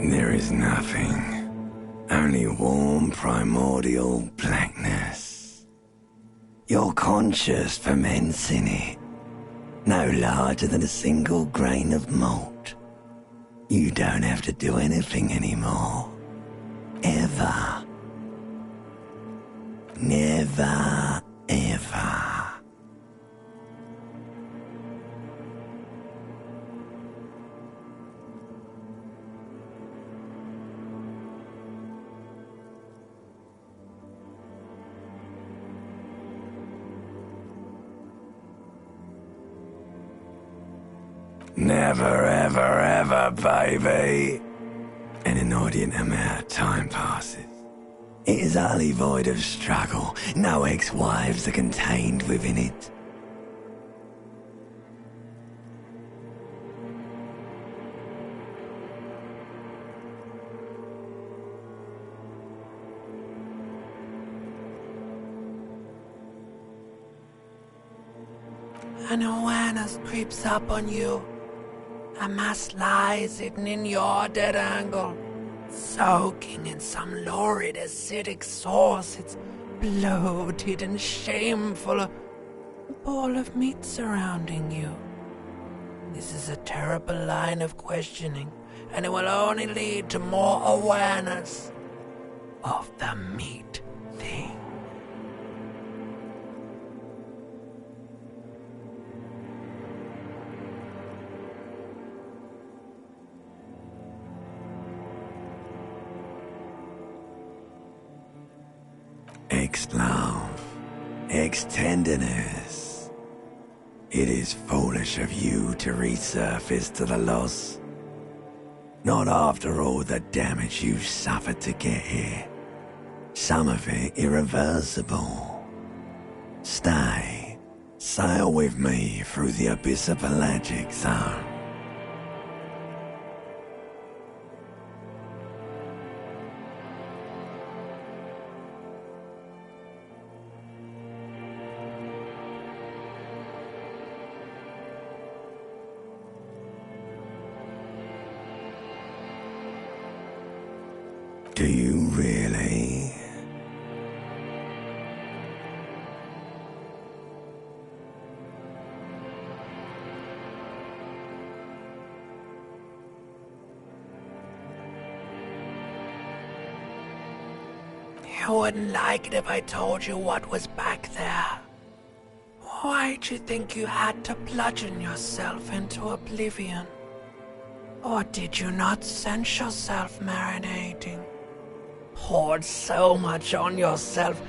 There is nothing. Only warm primordial blackness. Your conscious ferments in it. No larger than a single grain of malt. You don't have to do anything anymore. Ever. Never, ever. Never, ever, ever, baby. An inordinate amount of time passes. It is utterly void of struggle. No ex-wives are contained within it. An awareness creeps up on you. A mass lies hidden in your dead angle, soaking in some lurid acidic sauce. It's bloated and shameful, a ball of meat surrounding you. This is a terrible line of questioning, and it will only lead to more awareness of the meat thing. Ex-love, ex-tenderness. It is foolish of you to resurface to the loss. Not after all the damage you've suffered to get here. Some of it irreversible. Stay. Sail with me through the abyss of pelagic zone. Do you really? You wouldn't like it if I told you what was back there. Why'd you think you had to bludgeon yourself into oblivion? Or did you not sense yourself marinating? Poured so much on yourself,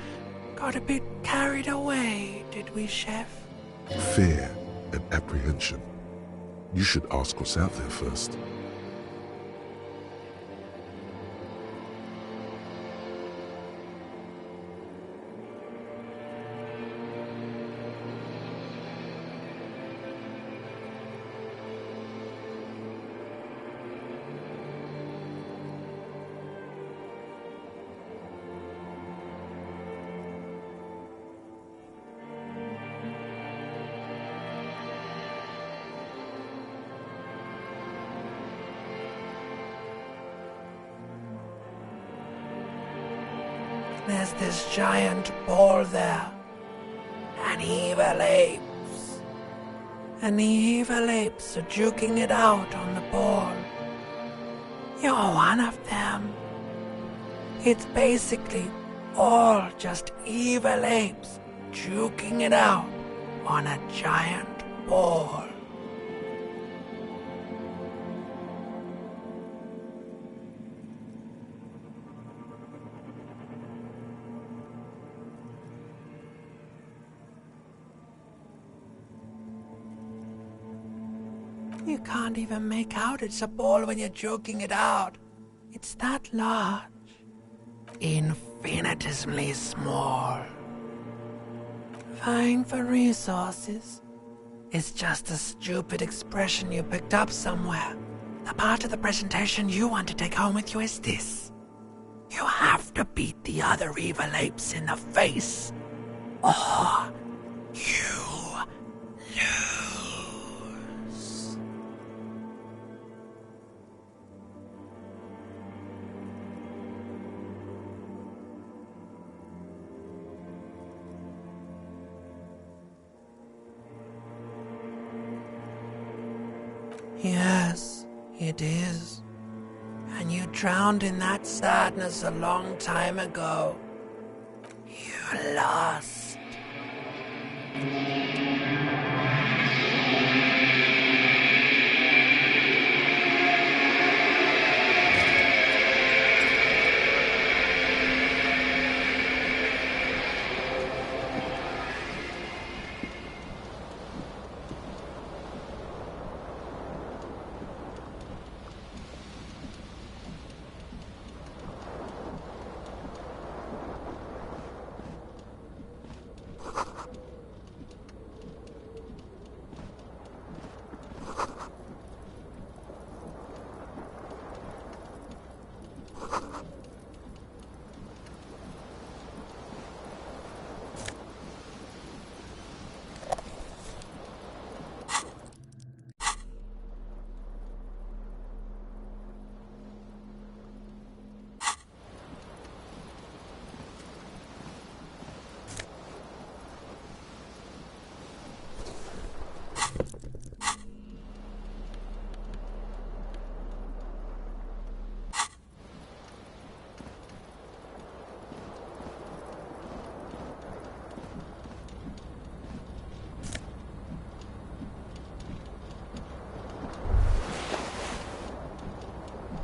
got a bit carried away, did we, Chef? Fear and apprehension. You should ask what's out there first. There's this giant ball there. And evil apes. And the evil apes are juking it out on the ball. You're one of them. It's basically all just evil apes juking it out on a giant ball. You can't even make out it's a ball when you're joking it out. It's that large. Infinitesimally small. Vying for resources is just a stupid expression you picked up somewhere. The part of the presentation you want to take home with you is this. You have to beat the other evil apes in the face, or you lose. Yes, it is. And you drowned in that sadness a long time ago. You lost.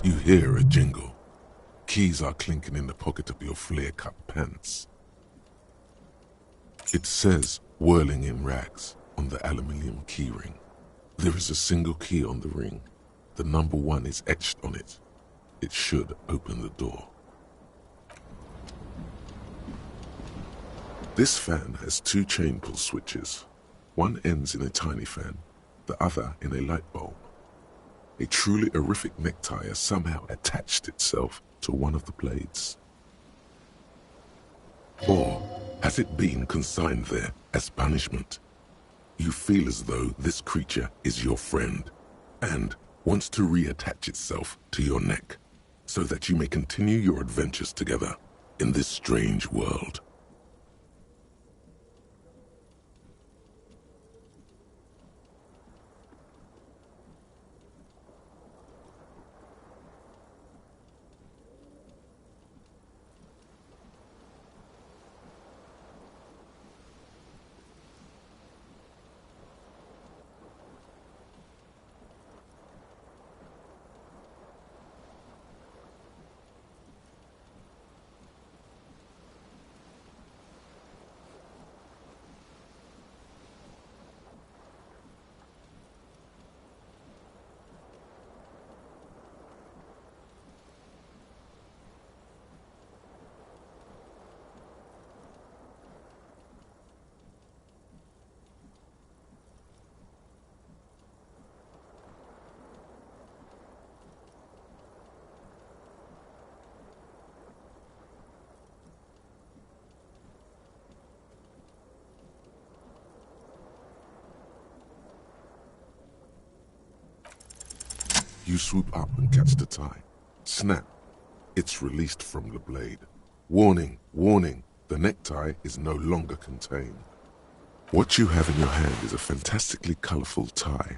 You hear a jingle. Keys are clinking in the pocket of your flare-cut pants. It says, whirling in rags, on the aluminium keyring. There is a single key on the ring. The number 1 is etched on it. It should open the door. This fan has 2 chain pull switches. One ends in a tiny fan, the other in a light bulb. A truly horrific necktie has somehow attached itself to one of the blades. Or has it been consigned there as punishment? You feel as though this creature is your friend and wants to reattach itself to your neck so that you may continue your adventures together in this strange world. You swoop up and catch the tie. Snap. It's released from the blade. Warning, warning, the necktie is no longer contained. What you have in your hand is a fantastically colorful tie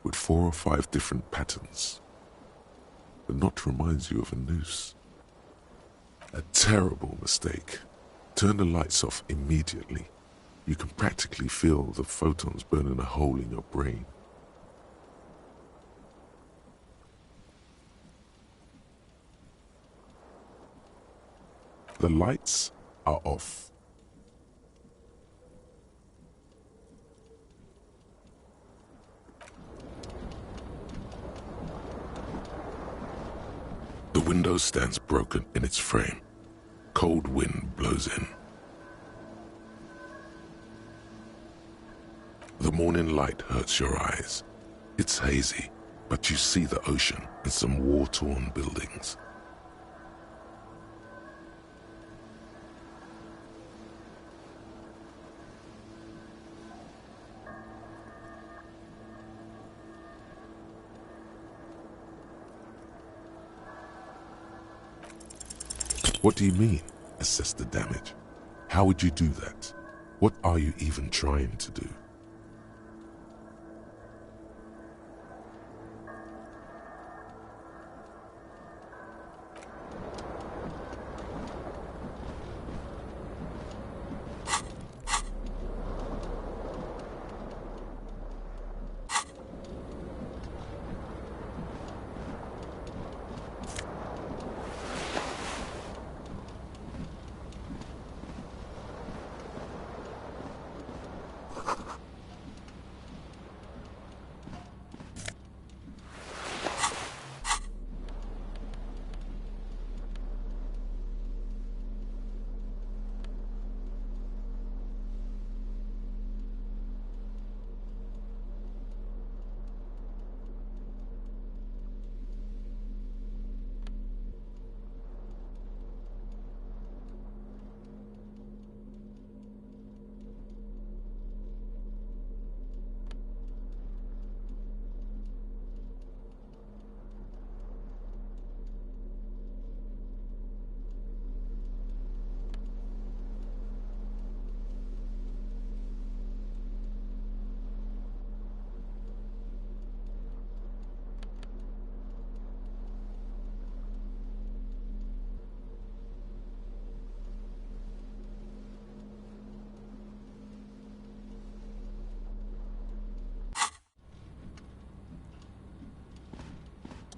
with 4 or 5 different patterns. The knot reminds you of a noose. A terrible mistake. Turn the lights off immediately. You can practically feel the photons burning a hole in your brain. The lights are off. The window stands broken in its frame. Cold wind blows in. The morning light hurts your eyes. It's hazy, but you see the ocean and some war-torn buildings. What do you mean, assess the damage? How would you do that? What are you even trying to do?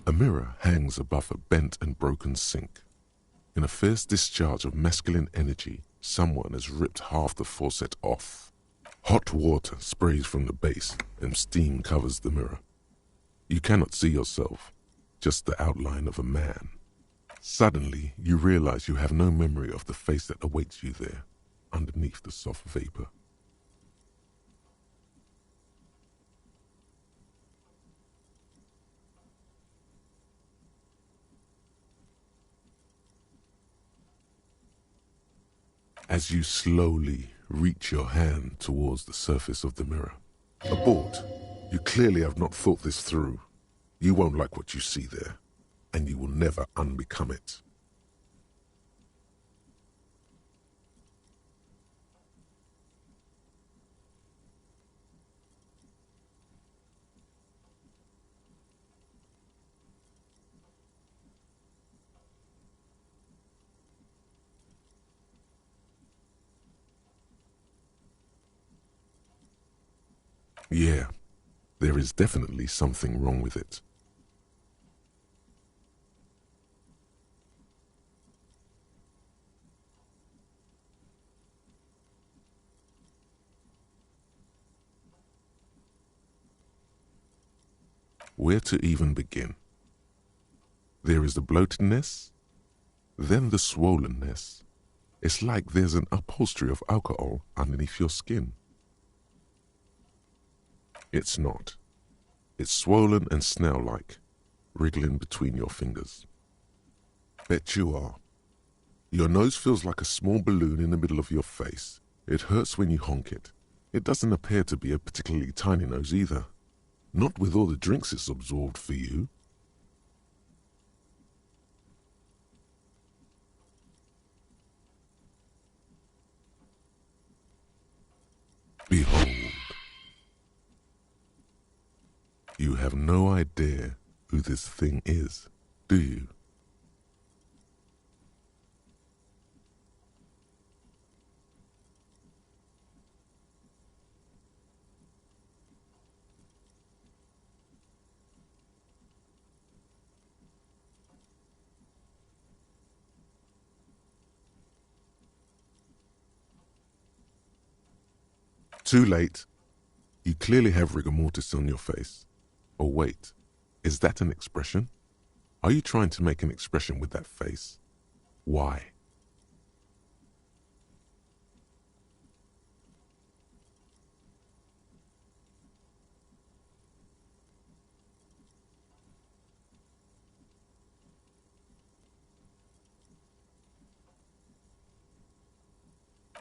A mirror hangs above a bent and broken sink. In a fierce discharge of masculine energy, someone has ripped half the faucet off. Hot water sprays from the base and steam covers the mirror. You cannot see yourself, just the outline of a man. Suddenly, you realize you have no memory of the face that awaits you there, underneath the soft vapor. As you slowly reach your hand towards the surface of the mirror. Abort. You clearly have not thought this through. You won't like what you see there, and you will never unbecome it. Yeah, there is definitely something wrong with it. Where to even begin? There is the bloatedness, then the swollenness. It's like there's an upholstery of alcohol underneath your skin. It's not. It's swollen and snail-like, wriggling between your fingers. Bet you are. Your nose feels like a small balloon in the middle of your face. It hurts when you honk it. It doesn't appear to be a particularly tiny nose either. Not with all the drinks it's absorbed for you. Behold. You have no idea who this thing is, do you? Too late. You clearly have rigor mortis on your face. Or wait, is that an expression? Are you trying to make an expression with that face? Why?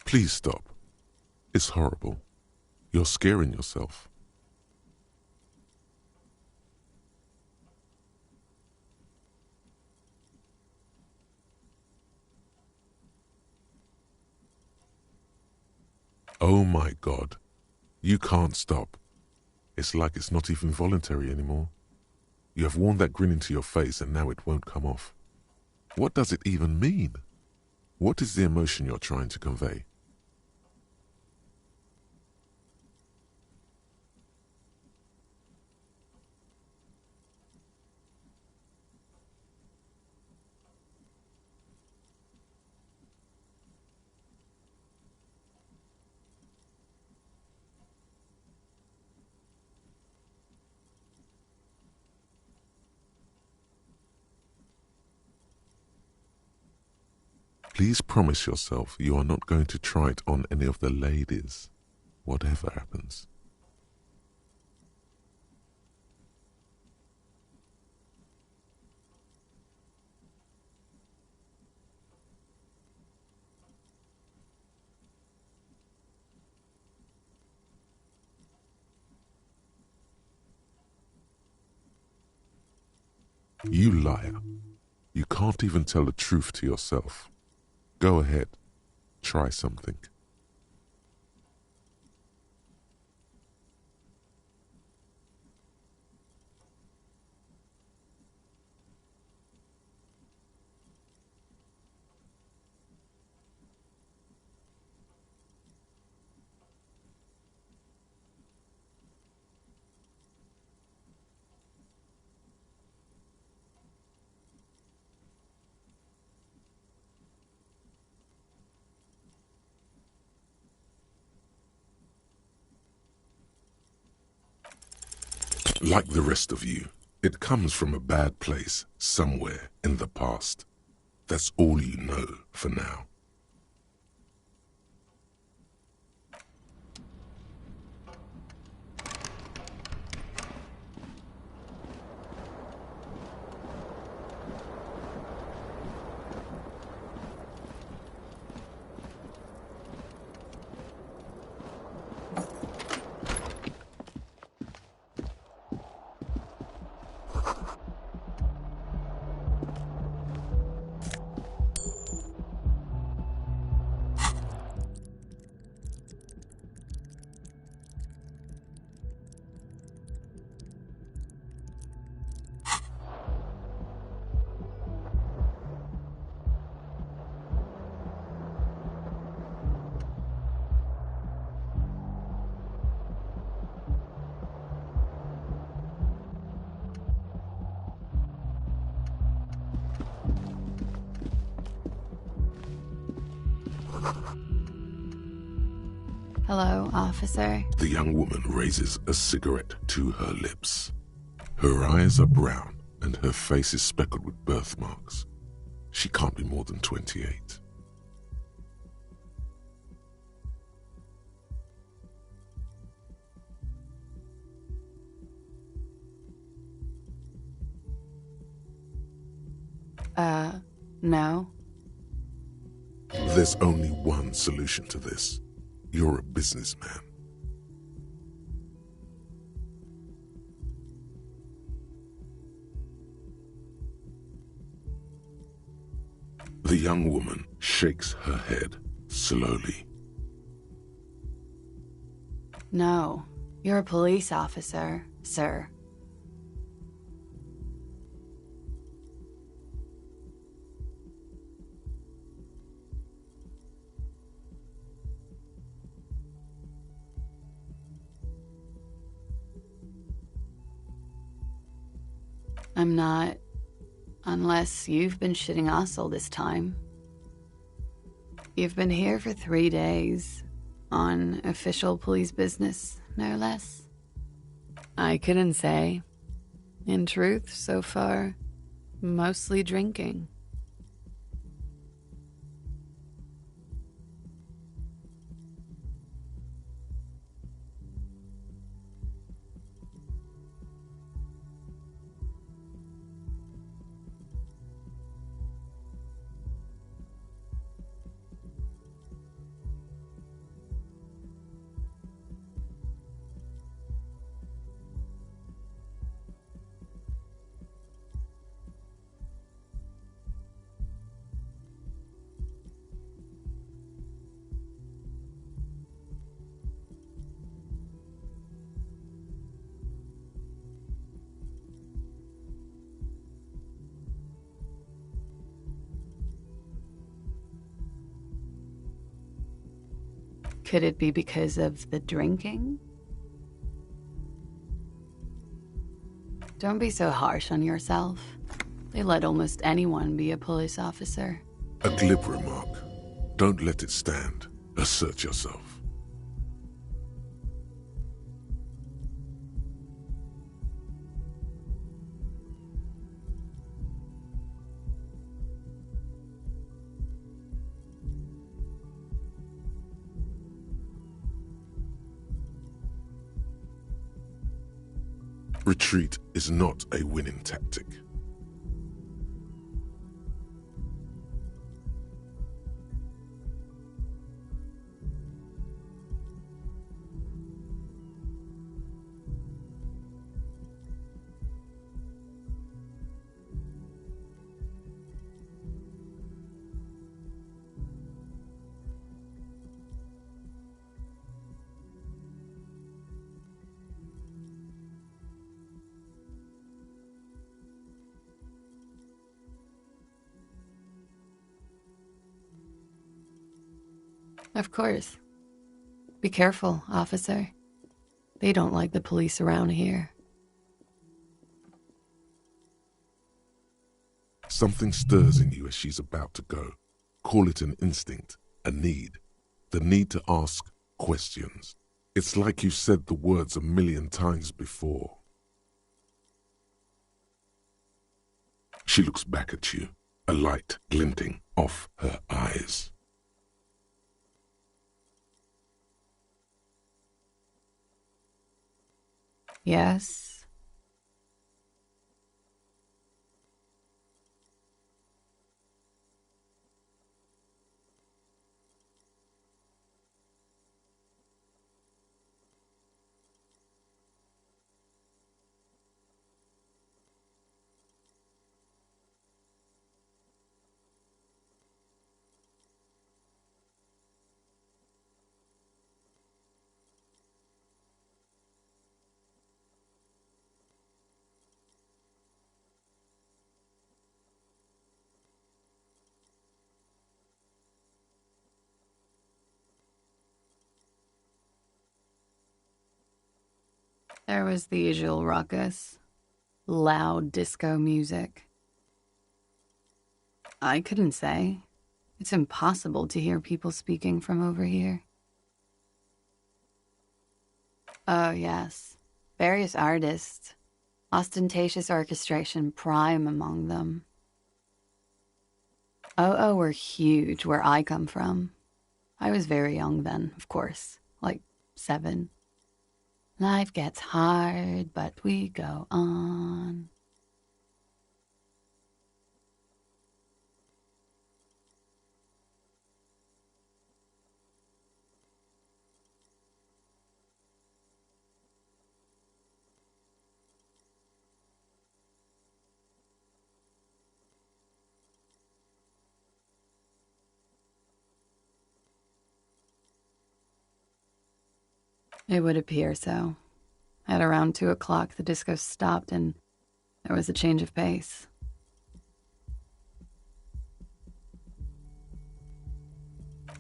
Please stop. It's horrible. You're scaring yourself. Oh my God. You can't stop. It's like it's not even voluntary anymore. You have worn that grin into your face and now it won't come off. What does it even mean? What is the emotion you're trying to convey? Please promise yourself you are not going to try it on any of the ladies, whatever happens. You liar. You can't even tell the truth to yourself. Go ahead. Try something. Like the rest of you, it comes from a bad place somewhere in the past. That's all you know for now. Hello, officer. The young woman raises a cigarette to her lips. Her eyes are brown and her face is speckled with birthmarks. She can't be more than 28. No. There's only one solution to this. You're a businessman. The young woman shakes her head slowly. No. You're a police officer, sir. I'm not, unless you've been shitting us all this time. You've been here for 3 days, on official police business, no less. I couldn't say. In truth, so far, mostly drinking. Could it be because of the drinking? Don't be so harsh on yourself. They let almost anyone be a police officer. A glib remark. Don't let it stand. Assert yourself. Retreat is not a winning tactic. Of course. Be careful, officer. They don't like the police around here. Something stirs in you as she's about to go. Call it an instinct, a need. The need to ask questions. It's like you said the words 1,000,000 times before. She looks back at you, a light glinting off her eyes. Yes? There was the usual ruckus. Loud disco music. I couldn't say. It's impossible to hear people speaking from over here. Oh, yes. Various artists. Ostentatious orchestration prime among them. Oh, were huge where I come from. I was very young then, of course. Like 7. Life gets hard, but we go on. It would appear so. At around 2 o'clock, the disco stopped and there was a change of pace.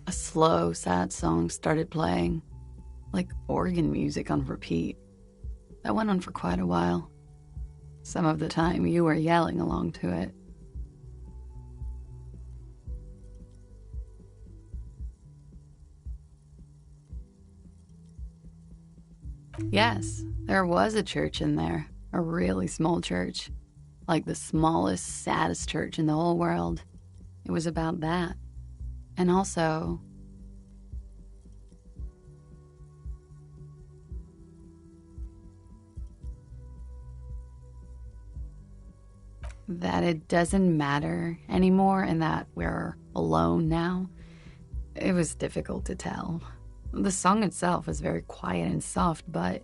A slow, sad song started playing, like organ music on repeat. That went on for quite a while. Some of the time, you were yelling along to it. Yes, there was a church in there. A really small church. Like the smallest, saddest church in the whole world. It was about that. And also... that it doesn't matter anymore and that we're alone now. It was difficult to tell. The song itself was very quiet and soft, but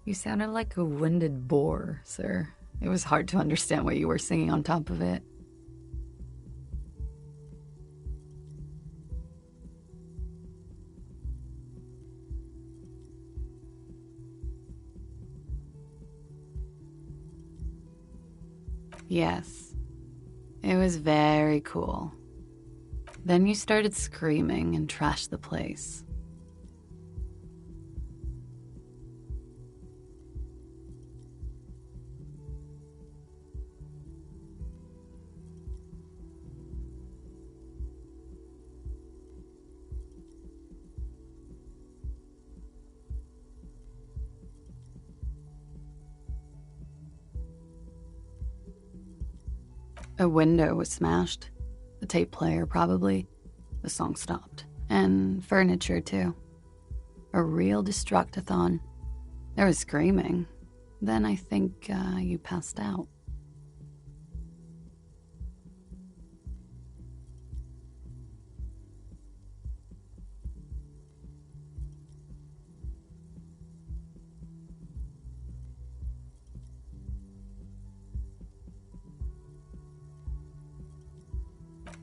you sounded like a winded boar, sir. It was hard to understand what you were singing on top of it. Yes, it was very cool. Then you started screaming and trashed the place. A window was smashed. The tape player, probably. The song stopped. And furniture, too. A real destructathon. There was screaming. Then I think you passed out.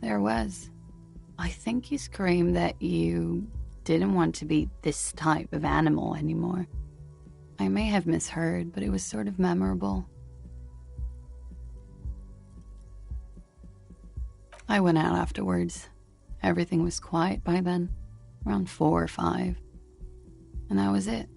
There was. I think you screamed that you didn't want to be this type of animal anymore. I may have misheard, but it was sort of memorable. I went out afterwards. Everything was quiet by then, around 4 or 5. And that was it.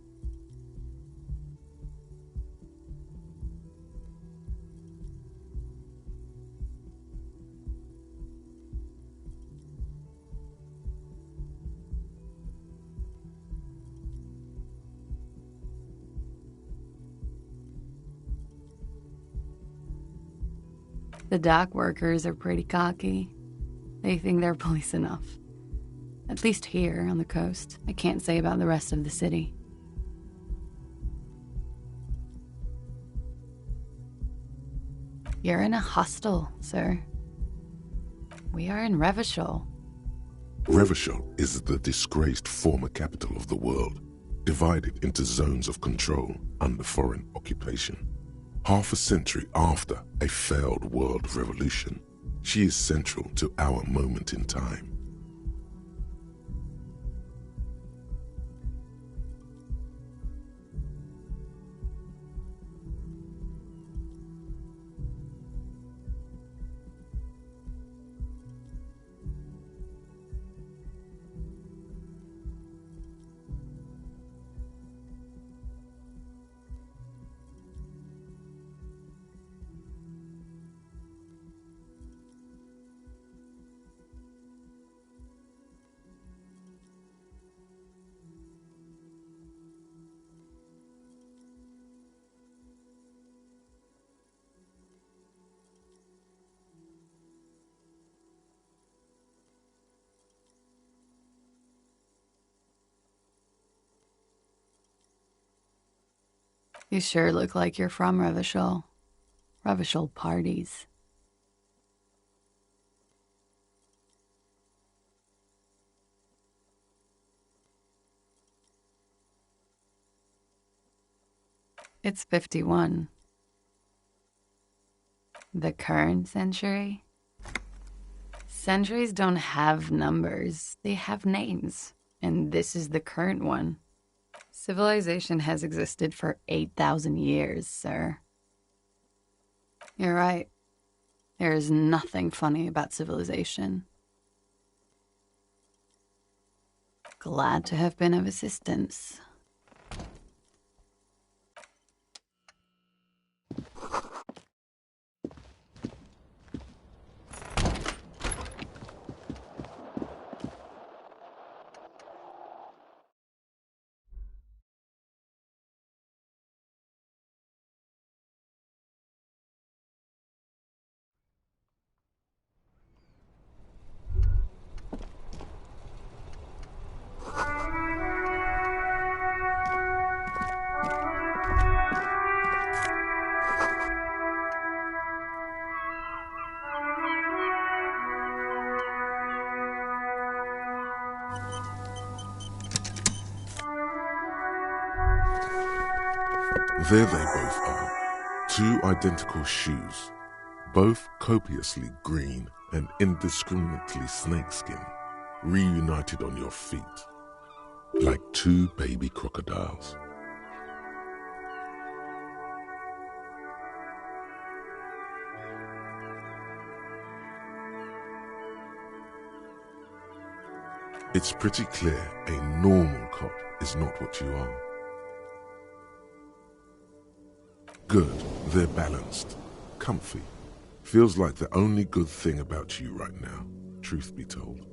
The dock workers are pretty cocky. They think they're police enough. At least here on the coast. I can't say about the rest of the city. You're in a hostel, sir. We are in Revachol. Revachol is the disgraced former capital of the world, divided into zones of control under foreign occupation. Half a century after a failed world revolution, she is central to our moment in time. You sure look like you're from Revachol. Revachol parties. It's 51. The current century? Centuries don't have numbers, they have names. And this is the current one. Civilization has existed for 8,000 years, sir. You're right. There is nothing funny about civilization. Glad to have been of assistance. There they both are, two identical shoes, both copiously green and indiscriminately snakeskin, reunited on your feet, like two baby crocodiles. It's pretty clear a normal cop is not what you are. Good, they're balanced, comfy. Feels like the only good thing about you right now, truth be told.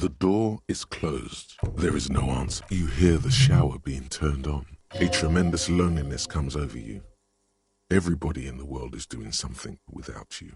The door is closed. There is no answer. You hear the shower being turned on. A tremendous loneliness comes over you. Everybody in the world is doing something without you.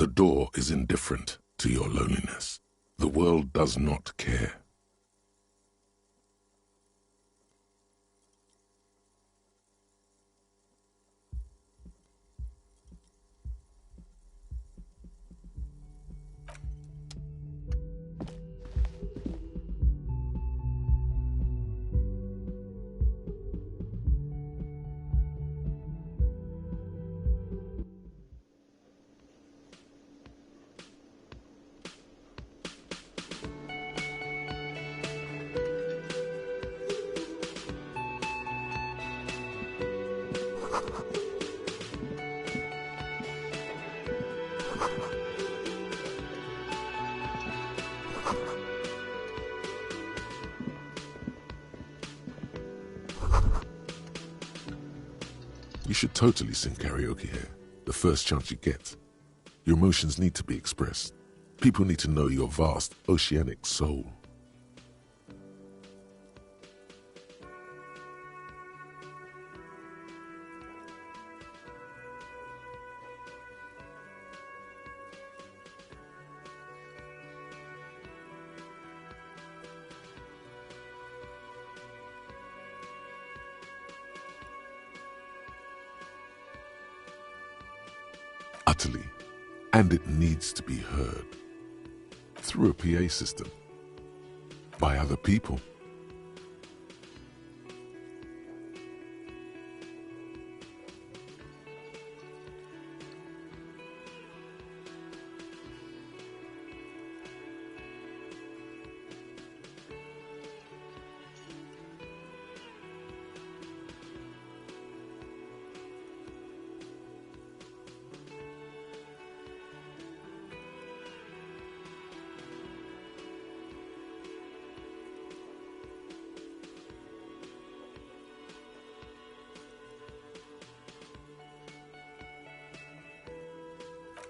The door is indifferent to your loneliness. The world does not care. You should totally sing karaoke here, the first chance you get. Your emotions need to be expressed. People need to know your vast, oceanic soul. Utterly, and it needs to be heard through a PA system by other people.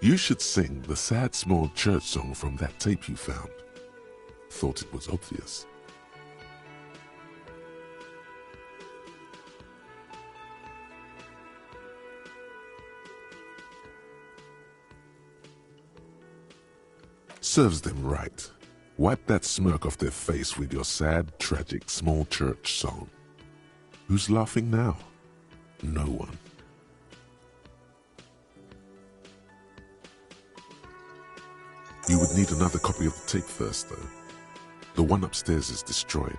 You should sing the sad small church song from that tape you found. Thought it was obvious. Serves them right. Wipe that smirk off their face with your sad, tragic small church song. Who's laughing now? No one. You would need another copy of the tape first, though. The one upstairs is destroyed.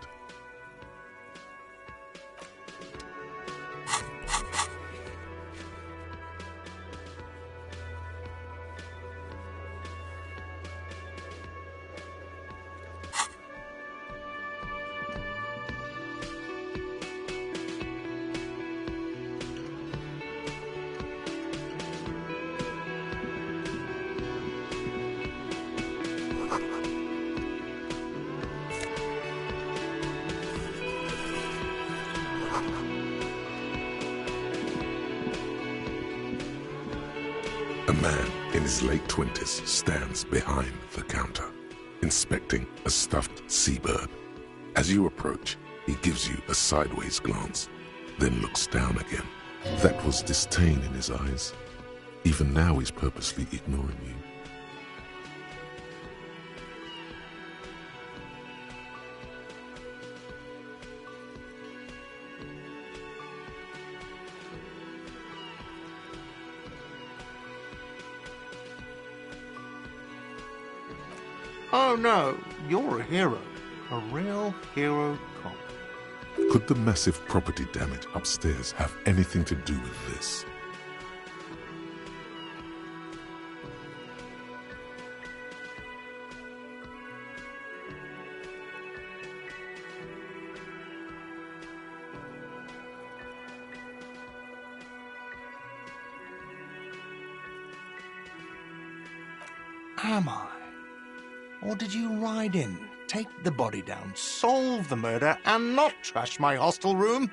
A man in his late 20s stands behind the counter, inspecting a stuffed seabird. As you approach, he gives you a sideways glance, then looks down again. That was disdain in his eyes. Even now he's purposely ignoring you. Oh no, you're a hero. A real hero cop. Could the massive property damage upstairs have anything to do with this? Am I? Or did you ride in, take the body down, solve the murder, and not trash my hostel room?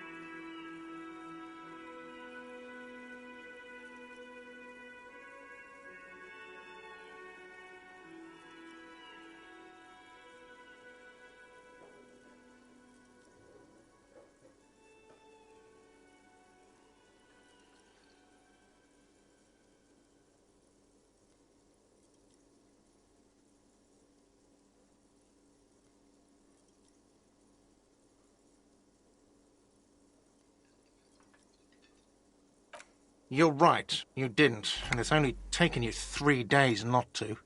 You're right, you didn't, and it's only taken you 3 days not to.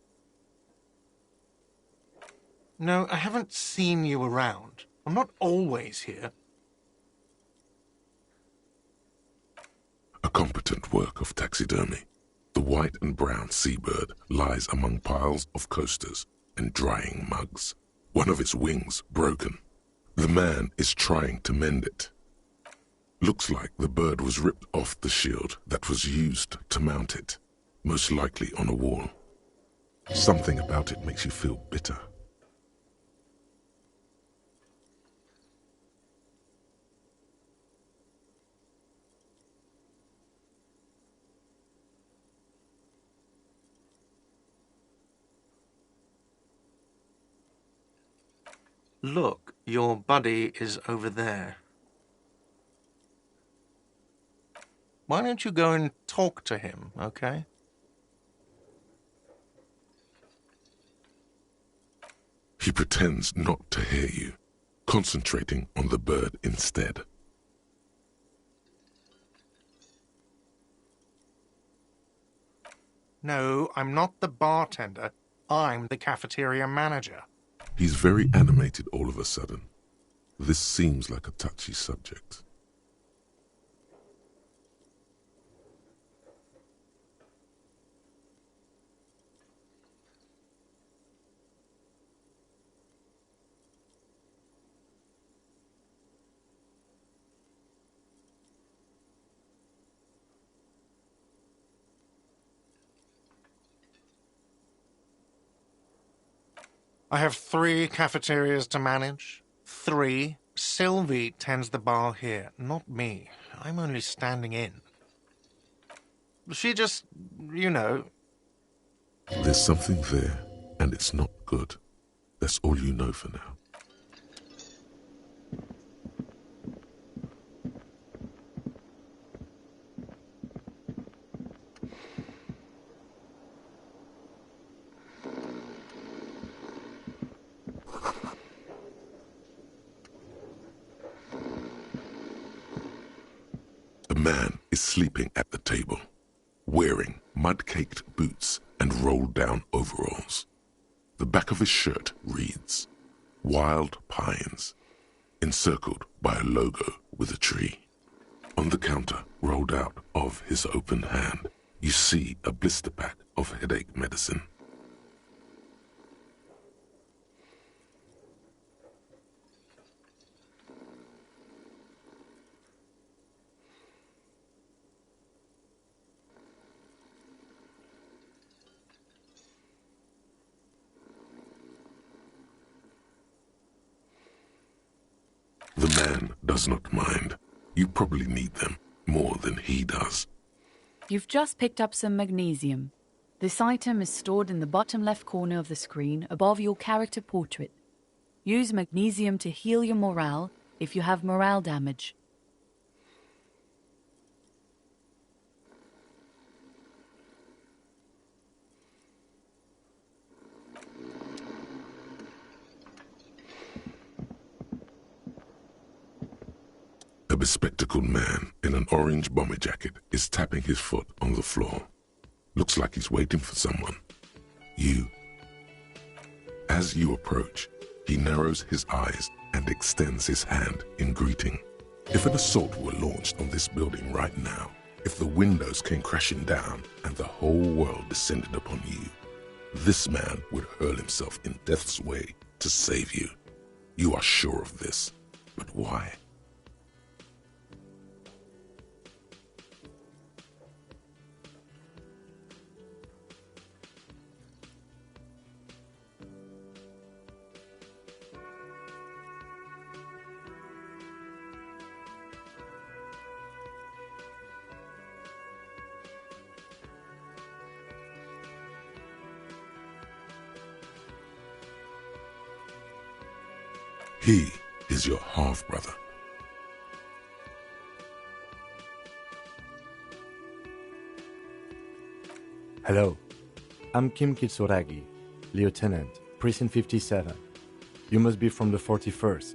No, I haven't seen you around. I'm not always here. A competent work of taxidermy. The white and brown seabird lies among piles of coasters and drying mugs. One of its wings broken. The man is trying to mend it. Looks like the bird was ripped off the shield that was used to mount it, most likely on a wall. Something about it makes you feel bitter. Look, your buddy is over there. Why don't you go and talk to him, okay? He pretends not to hear you, concentrating on the bird instead. No, I'm not the bartender. I'm the cafeteria manager. He's very animated all of a sudden. This seems like a touchy subject. I have 3 cafeterias to manage. 3. Sylvie tends the bar here, not me. I'm only standing in. She just, you know... There's something there, and it's not good. That's all you know for now. A man is sleeping at the table, wearing mud-caked boots and rolled-down overalls. The back of his shirt reads, Wild Pines, encircled by a logo with a tree. On the counter, rolled out of his open hand, you see a blister pack of headache medicine. The man does not mind. You probably need them more than he does. You've just picked up some magnesium. This item is stored in the bottom left corner of the screen above your character portrait. Use magnesium to heal your morale if you have morale damage. A bespectacled man in an orange bomber jacket is tapping his foot on the floor. Looks like he's waiting for someone. You. As you approach, he narrows his eyes and extends his hand in greeting. If an assault were launched on this building right now, if the windows came crashing down and the whole world descended upon you, this man would hurl himself in death's way to save you. You are sure of this, but why? He is your half-brother. Hello, I'm Kim Kitsuragi, Lieutenant, Precinct 57. You must be from the 41st.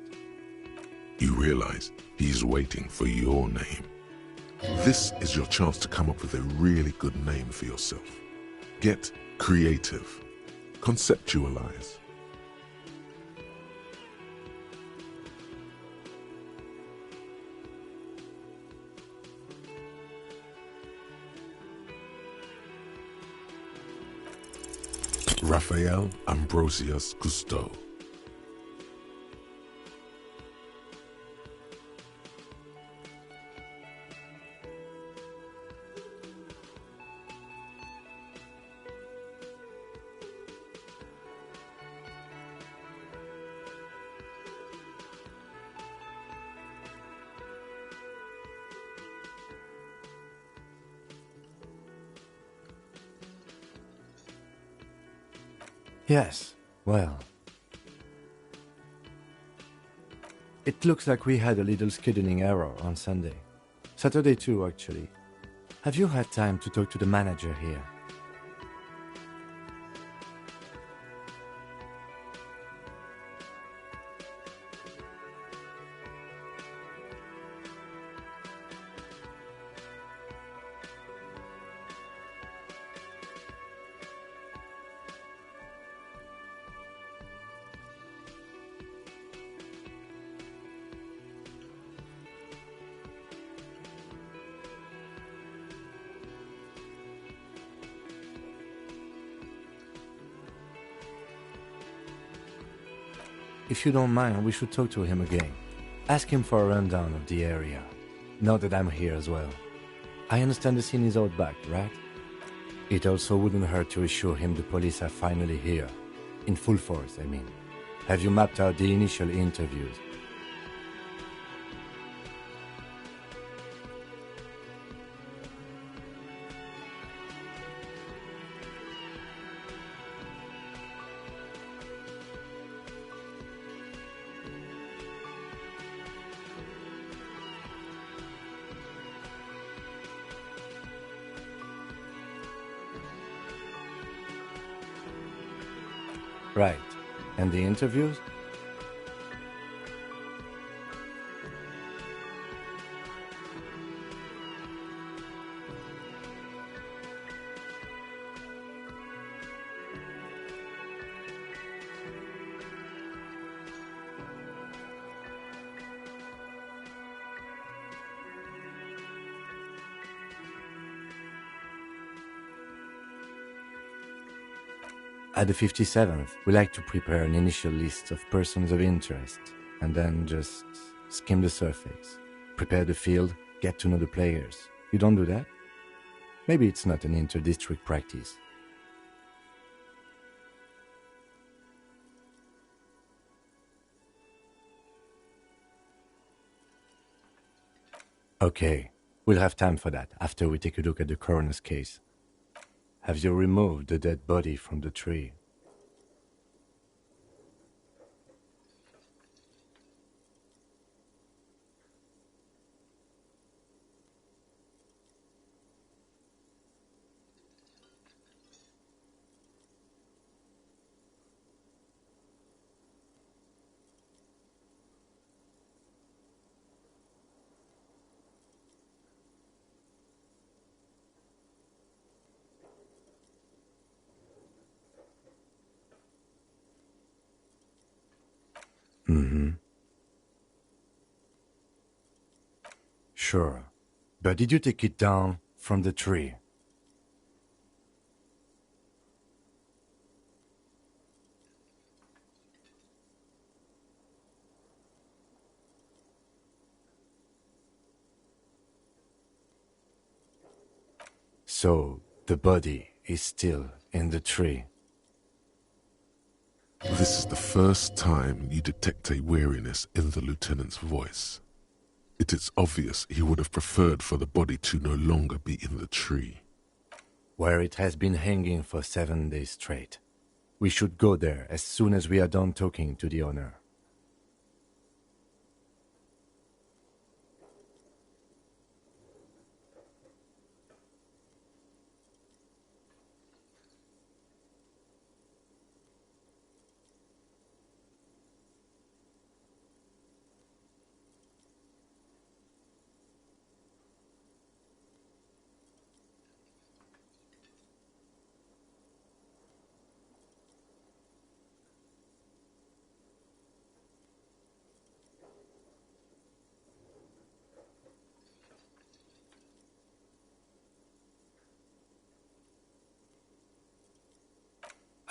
You realize he's waiting for your name. This is your chance to come up with a really good name for yourself. Get creative. Conceptualize. Raphael Ambrosius Cousteau. Yes, well. It looks like we had a little scheduling error on Sunday. Saturday too, actually. Have you had time to talk to the manager here? If you don't mind, we should talk to him again. Ask him for a rundown of the area. Now that I'm here as well. I understand the scene is out back, right? It also wouldn't hurt to assure him the police are finally here. In full force, I mean. Have you mapped out the initial interviews? Right. And the interviews? At the 57th, we like to prepare an initial list of persons of interest, and then just skim the surface. Prepare the field, get to know the players. You don't do that? Maybe it's not an inter-district practice. Okay, we'll have time for that after we take a look at the coroner's case. Have you removed the dead body from the tree? Mm-hmm. Sure. But did you take it down from the tree? So, the body is still in the tree. This is the first time you detect a weariness in the lieutenant's voice. It is obvious he would have preferred for the body to no longer be in the tree. Where it has been hanging for 7 days straight. We should go there as soon as we are done talking to the owner.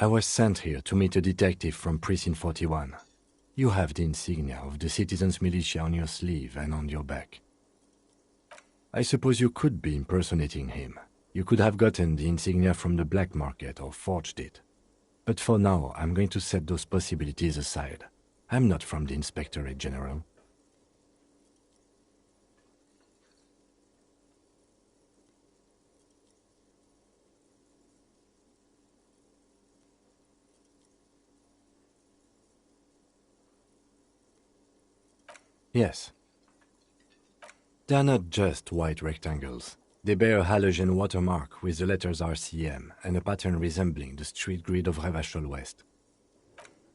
I was sent here to meet a detective from Precinct 41. You have the insignia of the Citizens Militia on your sleeve and on your back. I suppose you could be impersonating him. You could have gotten the insignia from the black market or forged it. But for now, I'm going to set those possibilities aside. I'm not from the Inspectorate General. Yes. They're not just white rectangles. They bear a halogen watermark with the letters RCM and a pattern resembling the street grid of Revachol West.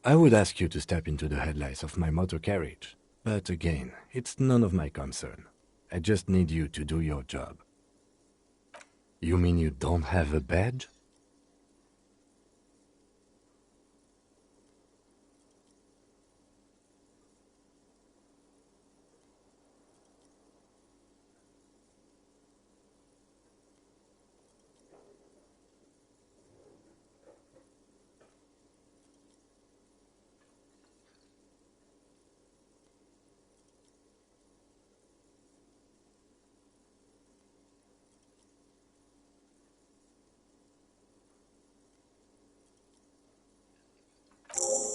I would ask you to step into the headlights of my motor carriage, but again, it's none of my concern. I just need you to do your job. You mean you don't have a badge?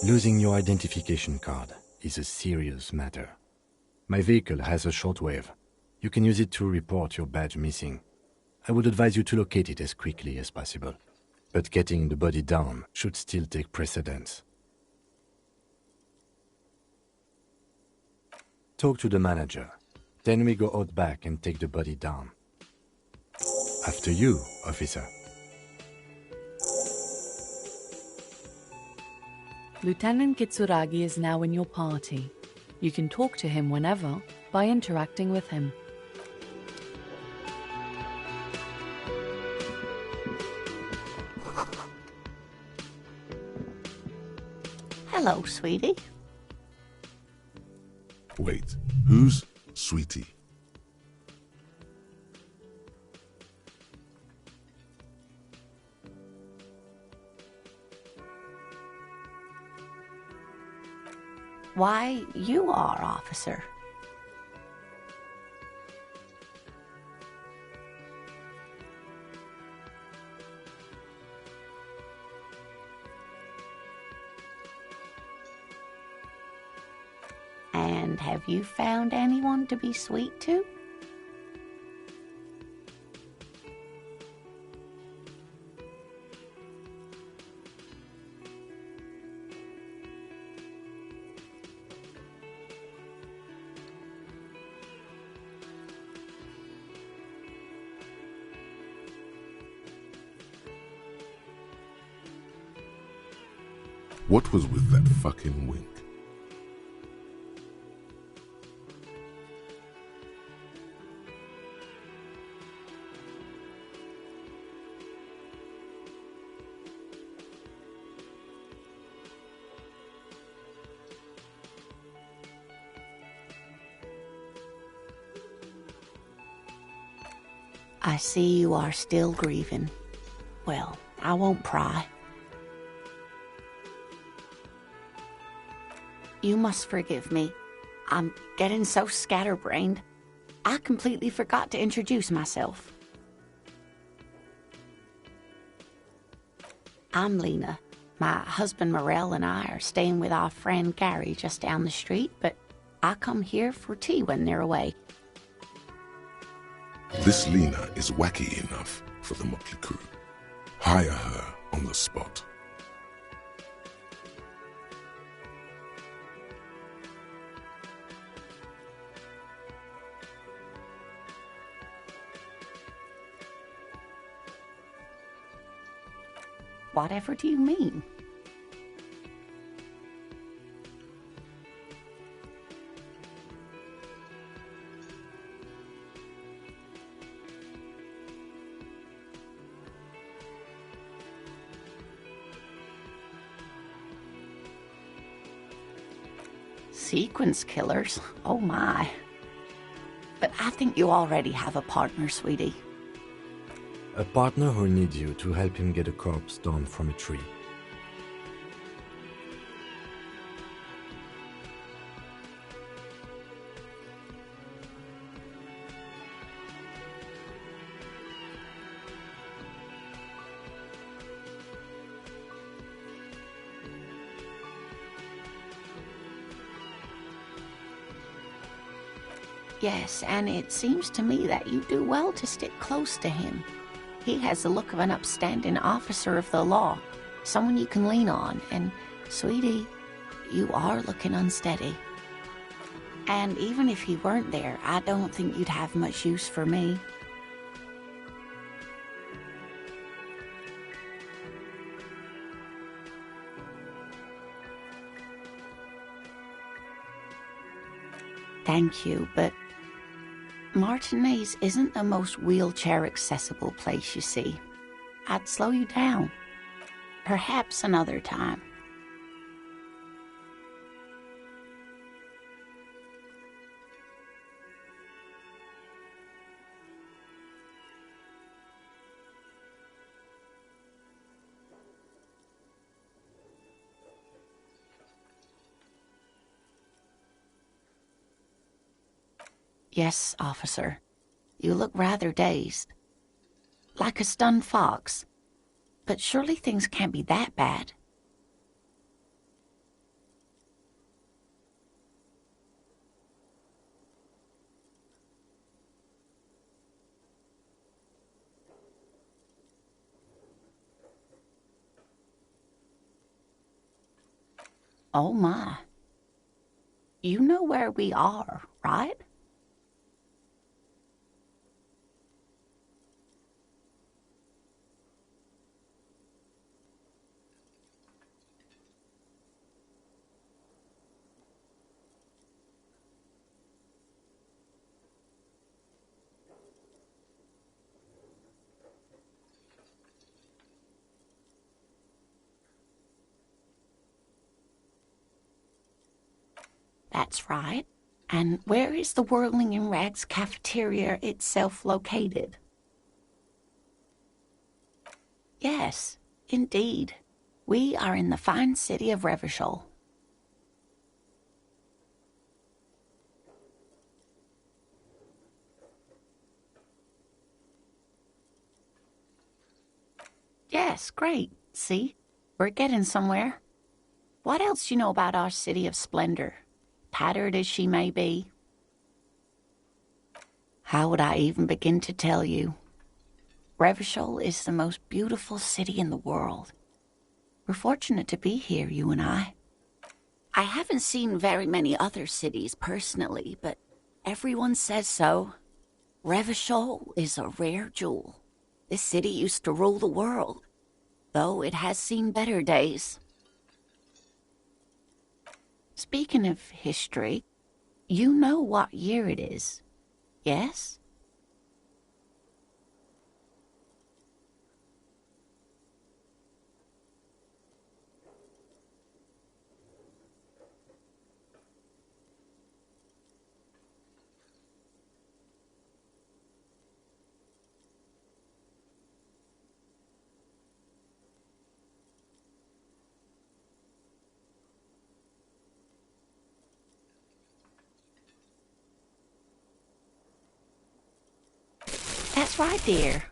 Losing your identification card is a serious matter. My vehicle has a shortwave. You can use it to report your badge missing. I would advise you to locate it as quickly as possible. But getting the body down should still take precedence. Talk to the manager. Then we go out back and take the body down. After you, officer. Lieutenant Kitsuragi is now in your party. You can talk to him whenever by interacting with him. Hello, sweetie. Wait, who's Sweetie? Why, you are, officer. And have you found anyone to be sweet to? What was with that fucking wink? I see you are still grieving. Well, I won't pry. You must forgive me. I'm getting so scatterbrained. I completely forgot to introduce myself. I'm Lena. My husband Morel and I are staying with our friend Gary just down the street, but I come here for tea when they're away. This Lena is wacky enough for the motley crew. Hire her on the spot. Whatever do you mean? Sequence killers? Oh my. But I think you already have a partner, sweetie. A partner who needs you to help him get a corpse down from a tree. Yes, and it seems to me that you do well to stick close to him. He has the look of an upstanding officer of the law, someone you can lean on, and, sweetie, you are looking unsteady. And even if he weren't there, I don't think you'd have much use for me. Thank you, but Martinez isn't the most wheelchair-accessible place, you see. I'd slow you down. Perhaps another time. Yes, officer. You look rather dazed. Like a stunned fox. But surely things can't be that bad. Oh my. You know where we are, right? That's right. And where is the Whirling in Rags cafeteria itself located? Yes, indeed. We are in the fine city of Revachol. Yes, great. See? We're getting somewhere. What else do you know about our city of splendor? Tattered as she may be. How would I even begin to tell you? Revachol is the most beautiful city in the world. We're fortunate to be here, you and I. I haven't seen very many other cities personally, but everyone says so. Revachol is a rare jewel. This city used to rule the world, though it has seen better days. Speaking of history, you know what year it is, yes? That's right, dear.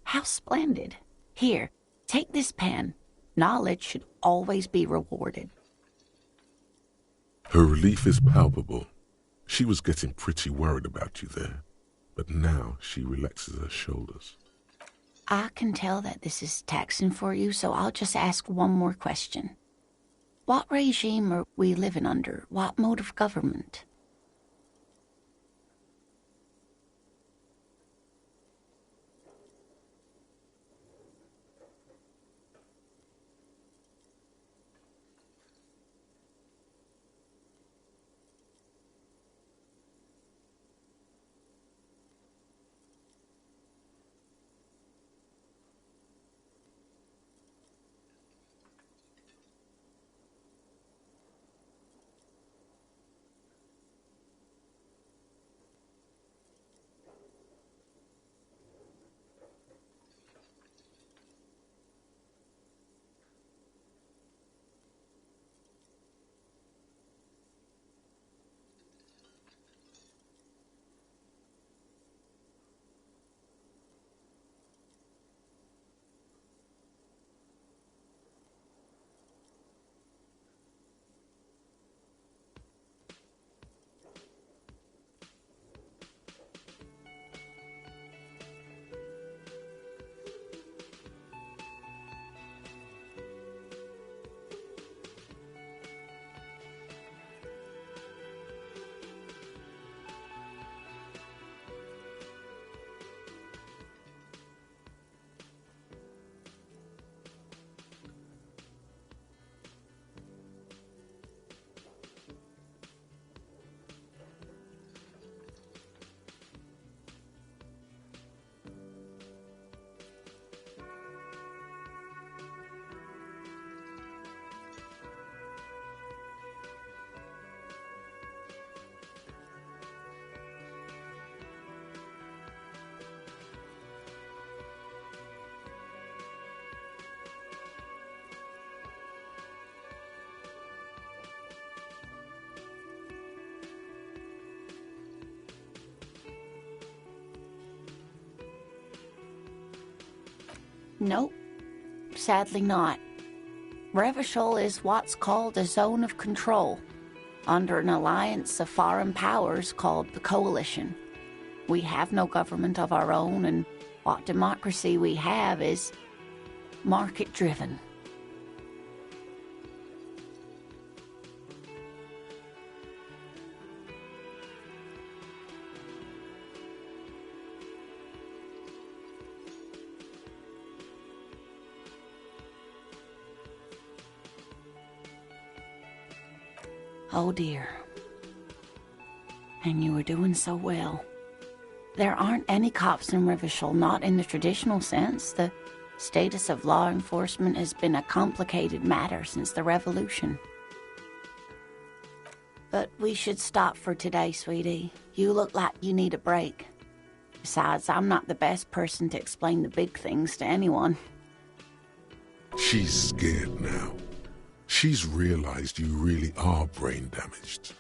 How splendid. Here, take this pen. Knowledge should always be rewarded. Her relief is palpable. She was getting pretty worried about you there, but now she relaxes her shoulders. I can tell that this is taxing for you, so I'll just ask one more question. What regime are we living under? What mode of government? Nope, sadly not. Revachol is what's called a zone of control, under an alliance of foreign powers called the Coalition. We have no government of our own, and what democracy we have is market-driven. Oh dear. And you were doing so well. There aren't any cops in Revachol, not in the traditional sense. The status of law enforcement has been a complicated matter since the revolution. But we should stop for today, sweetie. You look like you need a break. Besides, I'm not the best person to explain the big things to anyone. She's scared now. She's realized you really are brain damaged.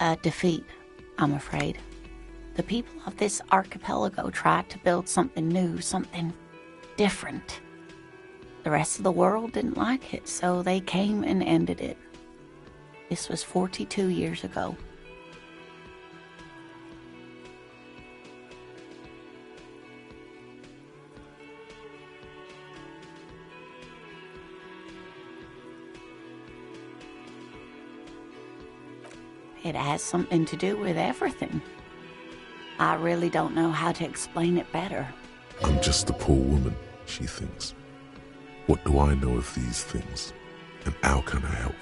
A defeat, I'm afraid. The people of this archipelago tried to build something new, something different. The rest of the world didn't like it, so they came and ended it. This was 42 years ago. It has something to do with everything. I really don't know how to explain it better. I'm just a poor woman, she thinks. What do I know of these things? And how can I help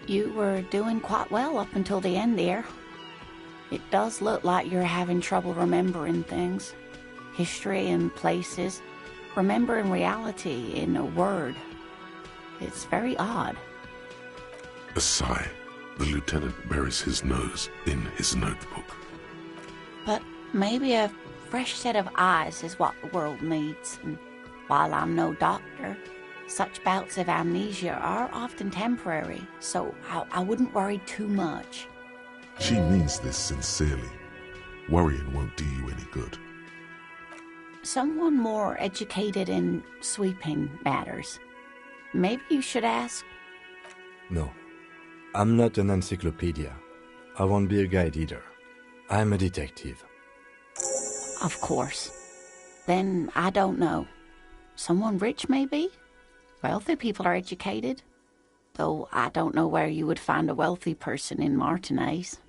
you? You were doing quite well up until the end there. It does look like you're having trouble remembering things. History and places. Remembering reality in a word. It's very odd. A sigh. The lieutenant buries his nose in his notebook. But maybe a fresh set of eyes is what the world needs. And while I'm no doctor, such bouts of amnesia are often temporary, so I wouldn't worry too much. She means this sincerely. Worrying won't do you any good. Someone more educated in sweeping matters. Maybe you should ask. No, I'm not an encyclopedia. I won't be a guide either. I'm a detective. Of course. Then I don't know. Someone rich, maybe? Wealthy people are educated. Though I don't know where you would find a wealthy person in Martinez.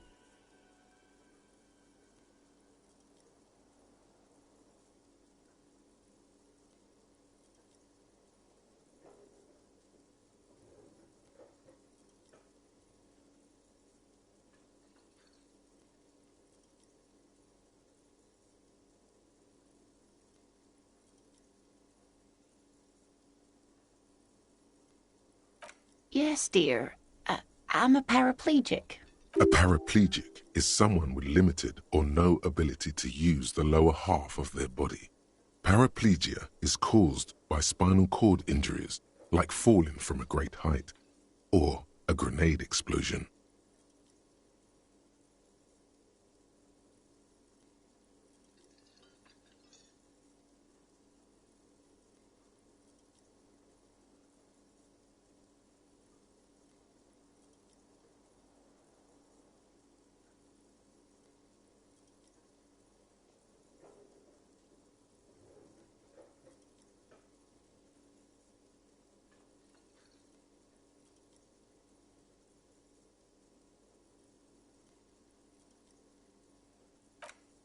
Yes, dear. I'm a paraplegic. A paraplegic is someone with limited or no ability to use the lower half of their body. Paraplegia is caused by spinal cord injuries, like falling from a great height, or a grenade explosion.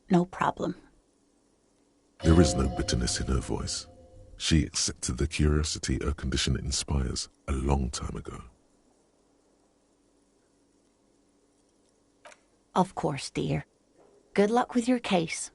No problem. There is no bitterness in her voice. She accepted the curiosity her condition inspires a long time ago. Of course, dear. Good luck with your case.